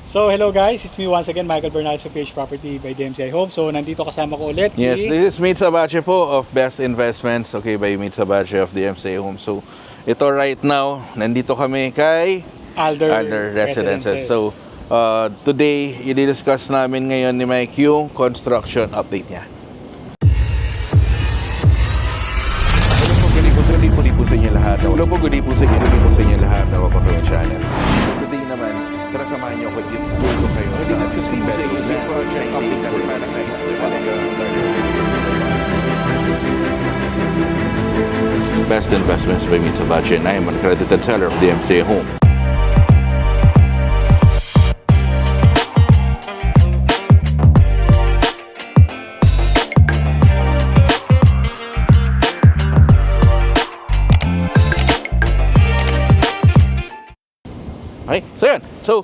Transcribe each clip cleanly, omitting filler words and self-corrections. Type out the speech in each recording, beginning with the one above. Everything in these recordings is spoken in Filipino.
So, hello guys, it's me once again, Michael Bernal sa PH Property by DMCI Home. So, nandito kasama ko ulit si... Yes, this is Meet Sabache po of Best Investments, okay, by Meet Sabache of DMCI Home. So, ito right now, nandito kami kay Alder Residences. So, today, i-discuss namin ngayon ni Mike yung construction update niya. Guli po sa inyo lahat. Guli po sa inyo lahat. Ako ko yung channel. Today naman, tara samahan niyo ako i-tour kayo sa ating project update sa Manakay. Best Investments by Meet Sabache, and I am an accredited seller of DMCI Home. Okay, so yun. So,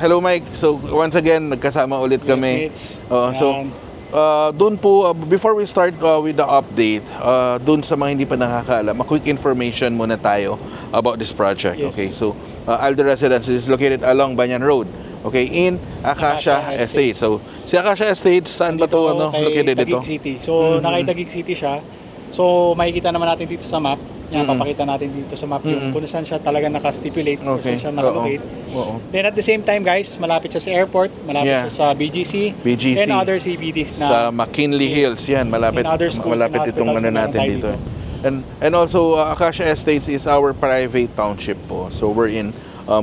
hello Mike. So, once again, nagkasama ulit kami. Yes, Doon po, before we start with the update, doon sa mga hindi pa nakakaalam, a quick information muna tayo about this project. Yes. Okay, so, Alder Residences is located along Banyan Road. Okay, in Acacia Estate. So, si Acacia Estate, saan ba ito located dito? Taguig City. So, Taguig City siya. So, makikita naman natin dito sa map. Yan, papakita natin dito sa map yung kung saan siya talaga naka-stipulate, kung saan siya nakalocate. Then at the same time guys, malapit siya sa airport, malapit siya sa BGC, and other CBDs na sa McKinley Hills, yan, malapit itong ano natin dito. And also, Acacia Estates is our private township po. So we're in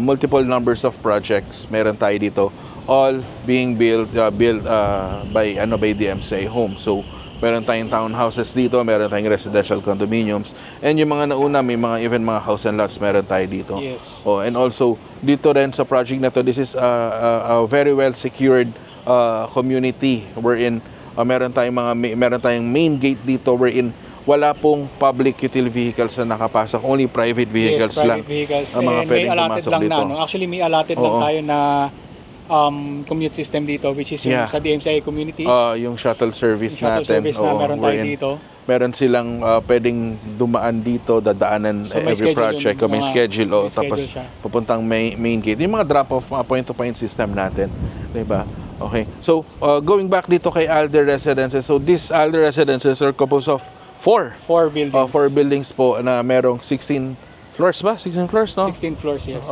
multiple numbers of projects. Meron tayo dito, all being built by DMCI Home. So meron tayong townhouses dito, meron tayong residential condominiums, and yung mga nauna, may even mga house and lots meron tayo dito. Yes. Oh, and also, dito rin sa project na to, this is a very well secured community wherein meron tayong main gate dito wherein wala pong public utility vehicles na nakapasok, only private vehicles lang. Vehicles. Ang mga And may pwedeng allotted pumasok lang dito. na, no? Actually, may allotted lang tayo na commute system dito, which is yung sa DMCI communities. Yung shuttle service yung shuttle natin. service na meron tayo dito. Meron silang pwedeng dumaan dito, dadaanan So, may every project. May schedule. Tapos siya. pupuntang main gate. Yung mga drop-off, mga point-to-point system natin. Diba? Okay. So, going back dito kay Alder Residences. So, this Alder Residences are composed of four buildings po na merong 16 floors ba? 16 floors, no? 16 floors, yes.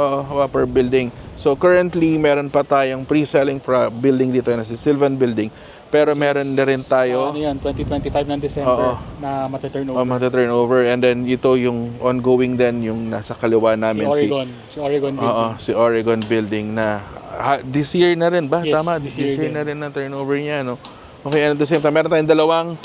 Per building. So currently, meron pa tayong pre-selling building dito na si Sylvan Building. Pero meron na rin tayo... 2025 ng December na mataturnover. Mataturnover. And then ito yung ongoing din, yung nasa kaliwa namin. Si Oregon Building. Si Oregon Building na... this year na rin ba? Yes, Tama, this year na rin ang turnover niya, no? Okay, and at the same time, meron tayong dalawang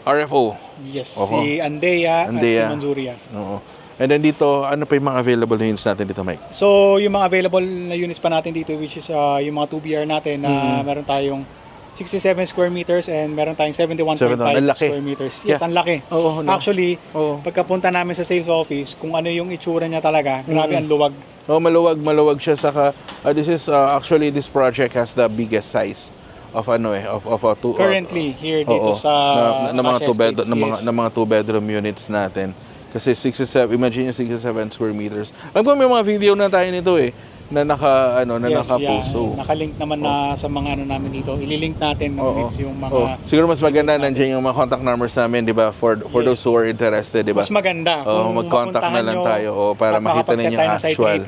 RFO. Yes, si Andea at si Manzuria. Oo. And then dito, ano pa yung mga available units natin dito, Mike? So, yung mga available na units pa natin dito, which is yung mga 2BR natin na meron tayong 67 square meters and meron tayong 71.5 square meters. Yes, ang laki. Actually, pagkapunta namin sa sales office, kung ano yung itsura niya talaga, grabe ang luwag. Maluwag siya. Saka, actually, this project has the biggest size of currently here dito sa mga two bedroom units natin. Kasi 67, imagine yung 67 square meters. Alam ko may mga video na tayo nito na naka-post. So, naka-link naman na sa mga namin dito. Ililink natin yung mga... Siguro mas maganda nandiyan yung mga contact numbers namin, di ba? For those who are interested, di ba? Mas maganda. Mag-contact na lang tayo para makita ninyo actual.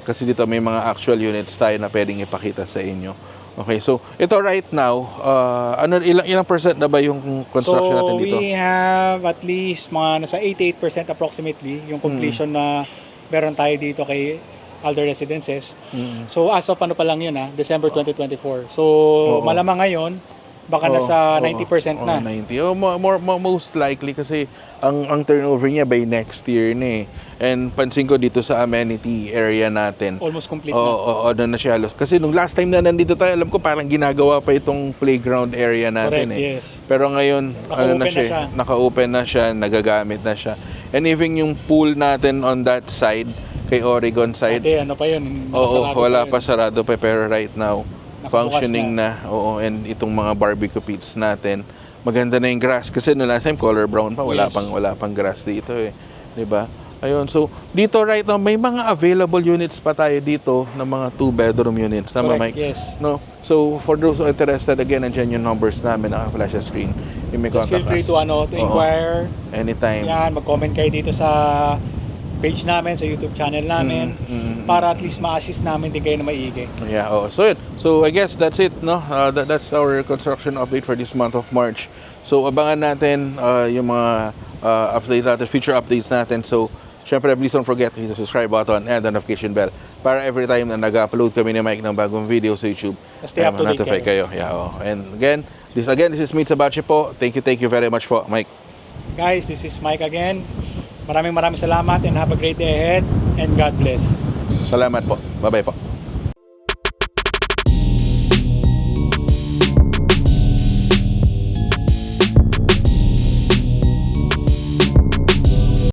Kasi dito may mga actual units tayo na pwedeng ipakita sa inyo. Okay, so ito right now, ilang percent na ba yung construction natin dito? So we have at least mga nasa 88% approximately yung completion na meron tayo dito kay Alder Residences. So as of pa lang yun December 2024. So malamang ngayon baka nasa 90% na. 90. Most likely kasi ang turnover niya by next year na And pansin ko dito sa amenity area natin. Almost complete na. Na siya. Kasi nung last time na nandito tayo, alam ko parang ginagawa pa itong playground area natin. Correct, yes. Pero ngayon, naka-open na siya, nagagamit na siya. And even yung pool natin on that side, kay Oregon side. Ano pa yun? Wala pa sarado pa, pero right now, functioning na. And itong mga barbecue pits natin, maganda na yung grass kasi no last time color brown pa, wala pang grass dito 'di ba? Ayun, so dito right now may mga available units pa tayo dito ng mga 2-bedroom units. Tama, Correct, Mike? yes. No? So for those who are interested, again, nandiyan yung numbers namin, naka-flash sa screen. You may Just contact feel free us. to inquire. Anytime. Yan, mag-comment kayo dito sa page namin, sa YouTube channel namin, para at least ma-assist namin din kayo na maigi. Yeah, so yun. So I guess that's it, no? That's our construction update for this month of March. So abangan natin yung mga update natin, future updates natin. So syempre, please don't forget to hit the subscribe button and the notification bell para every time na nag-upload kami ni Mike ng bagong video sa YouTube, Stay up to date notify kayo. Yeah, And this is Meet Sabachi po. Thank you very much po, Mike. Guys, this is Mike again. Maraming salamat and have a great day ahead and God bless. Salamat po. Bye-bye po.